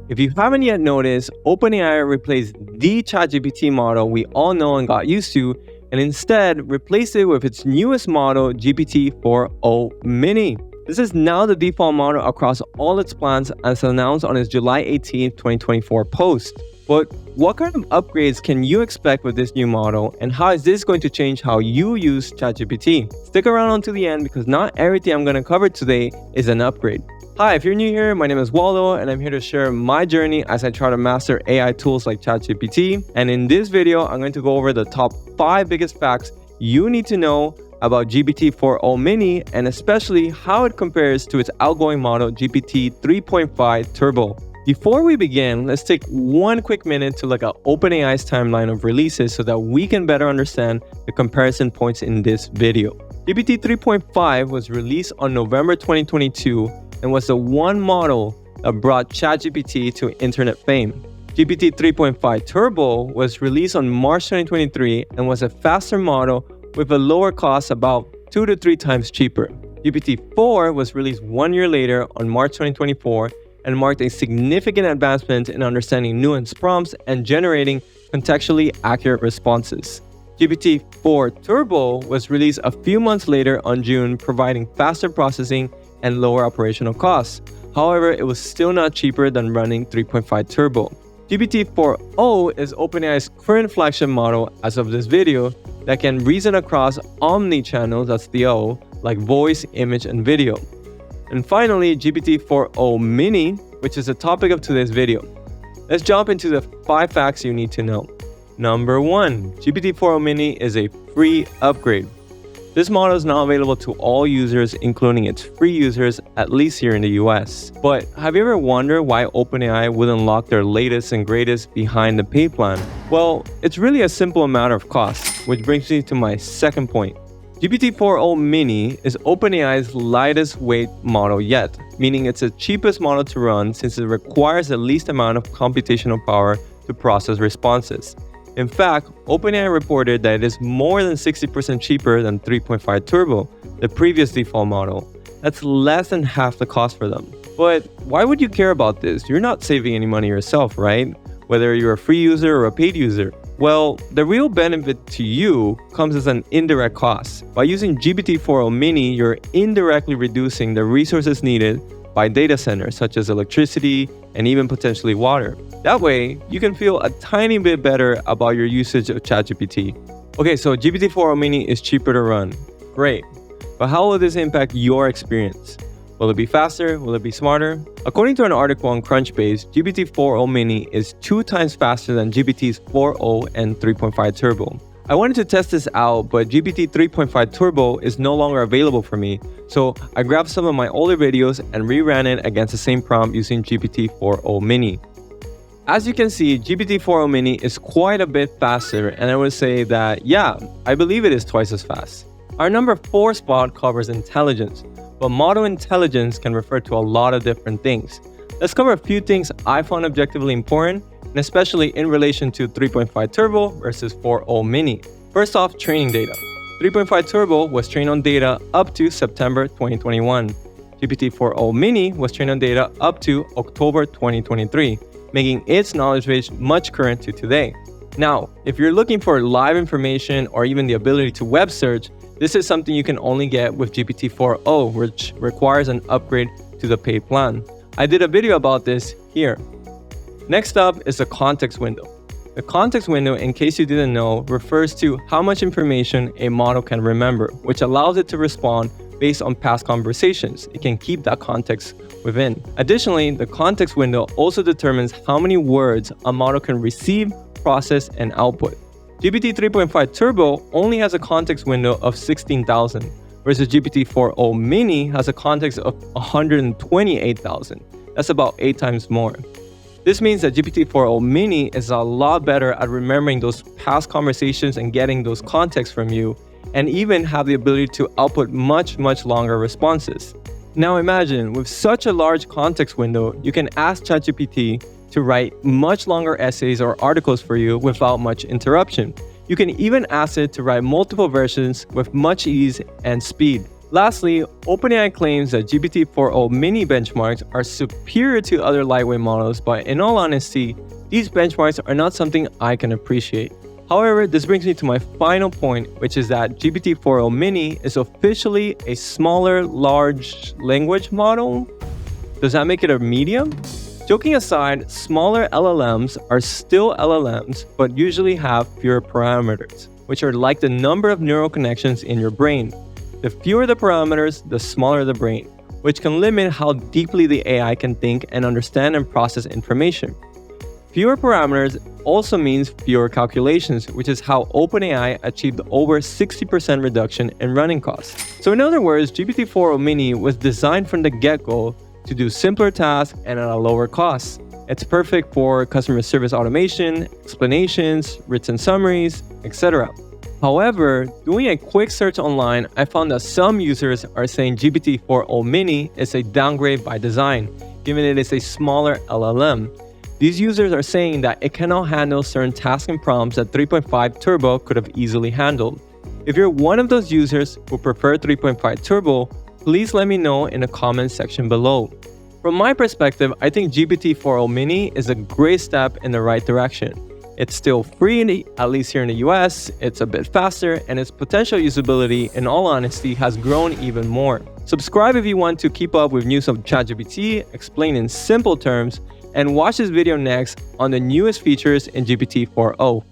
If you haven't yet noticed, OpenAI replaced the ChatGPT model we all know and got used to, and instead replaced it with its newest model, GPT-4o Mini. This is now the default model across all its plans as announced on its July 18, 2024 post. But what kind of upgrades can you expect with this new model, and how is this going to change how you use ChatGPT? Stick around until the end because not everything I'm going to cover today is an upgrade. Hi, if you're new here, my name is Waldo and I'm here to share my journey as I try to master AI tools like ChatGPT. And in this video, I'm going to go over the top 5 biggest facts you need to know about GPT-4o Mini and especially how it compares to its outgoing model GPT-3.5 Turbo. Before we begin, let's take one quick minute to look at OpenAI's timeline of releases so that we can better understand the comparison points in this video. GPT 3.5 was released on November 2022 and was the one model that brought ChatGPT to internet fame. GPT 3.5 Turbo was released on March 2023 and was a faster model with a lower cost, about 2 to 3 times cheaper. GPT-4 was released 1 year later on March 2024 and marked a significant advancement in understanding nuanced prompts and generating contextually accurate responses. GPT-4 Turbo was released a few months later on June, providing faster processing and lower operational costs. However, it was still not cheaper than running 3.5 Turbo. GPT-4o is OpenAI's current flagship model as of this video that can reason across omni-channels, that's the O, like voice, image, and video. And finally, GPT-4o Mini, which is the topic of today's video. Let's jump into the 5 facts you need to know. Number 1, GPT-4o Mini is a free upgrade. This model is now available to all users, including its free users, at least here in the US. But have you ever wondered why OpenAI wouldn't lock their latest and greatest behind the pay plan? Well, it's really a simple matter of cost, which brings me to my second point. GPT-4o Mini is OpenAI's lightest weight model yet, meaning it's the cheapest model to run since it requires the least amount of computational power to process responses. In fact, OpenAI reported that it is more than 60% cheaper than 3.5 Turbo, the previous default model. That's less than half the cost for them. But why would you care about this? You're not saving any money yourself, right? Whether you're a free user or a paid user. Well, the real benefit to you comes as an indirect cost. By using GPT-4o Mini, you're indirectly reducing the resources needed by data centers such as electricity and even potentially water. That way, you can feel a tiny bit better about your usage of ChatGPT. Okay, so GPT-4o Mini is cheaper to run. Great. But how will this impact your experience? Will it be faster? Will it be smarter? According to an article on Crunchbase, GPT-4o Mini is 2 times faster than GPT's 4o and 3.5 Turbo. I wanted to test this out, but GPT 3.5 Turbo is no longer available for me, so I grabbed some of my older videos and reran it against the same prompt using GPT-4o Mini. As you can see, GPT-4o Mini is quite a bit faster, and I would say that, yeah, I believe it is twice as fast. Our number 4 spot covers intelligence, but model intelligence can refer to a lot of different things. Let's cover a few things I found objectively important, and especially in relation to 3.5 Turbo versus 4o Mini. First off, training data. 3.5 Turbo was trained on data up to September 2021. GPT-4o Mini was trained on data up to October 2023, making its knowledge base much current to today. Now, if you're looking for live information or even the ability to web search, this is something you can only get with GPT-4o, which requires an upgrade to the paid plan. I did a video about this here. Next up is the context window. The context window, in case you didn't know, refers to how much information a model can remember, which allows it to respond based on past conversations. It can keep that context within. Additionally, the context window also determines how many words a model can receive, process, and output. GPT 3.5 Turbo only has a context window of 16,000, versus GPT-4o Mini has a context of 128,000. That's about 8 times more. This means that GPT-4o Mini is a lot better at remembering those past conversations and getting those contexts from you, and even have the ability to output much longer responses. Now imagine, with such a large context window, you can ask ChatGPT to write much longer essays or articles for you without much interruption. You can even ask it to write multiple versions with much ease and speed. Lastly, OpenAI claims that GPT-4o Mini benchmarks are superior to other lightweight models, but in all honesty, these benchmarks are not something I can appreciate. However, this brings me to my final point, which is that GPT-4o Mini is officially a smaller large language model. Does that make it a medium? Joking aside, smaller LLMs are still LLMs, but usually have fewer parameters, which are like the number of neural connections in your brain. The fewer the parameters, the smaller the brain, which can limit how deeply the AI can think and understand and process information. Fewer parameters also means fewer calculations, which is how OpenAI achieved over 60% reduction in running costs. So in other words, GPT-4o Mini was designed from the get-go to do simpler tasks and at a lower cost. It's perfect for customer service automation, explanations, written summaries, etc. However, doing a quick search online, I found that some users are saying GPT-4o Mini is a downgrade by design, given it is a smaller LLM. These users are saying that it cannot handle certain tasks and prompts that 3.5 Turbo could have easily handled. If you're one of those users who prefer 3.5 Turbo, please let me know in the comments section below. From my perspective, I think GPT-4o Mini is a great step in the right direction. It's still free, at least here in the US, it's a bit faster, and its potential usability, in all honesty, has grown even more. Subscribe if you want to keep up with news of ChatGPT, explained in simple terms, and watch this video next on the newest features in GPT-4o.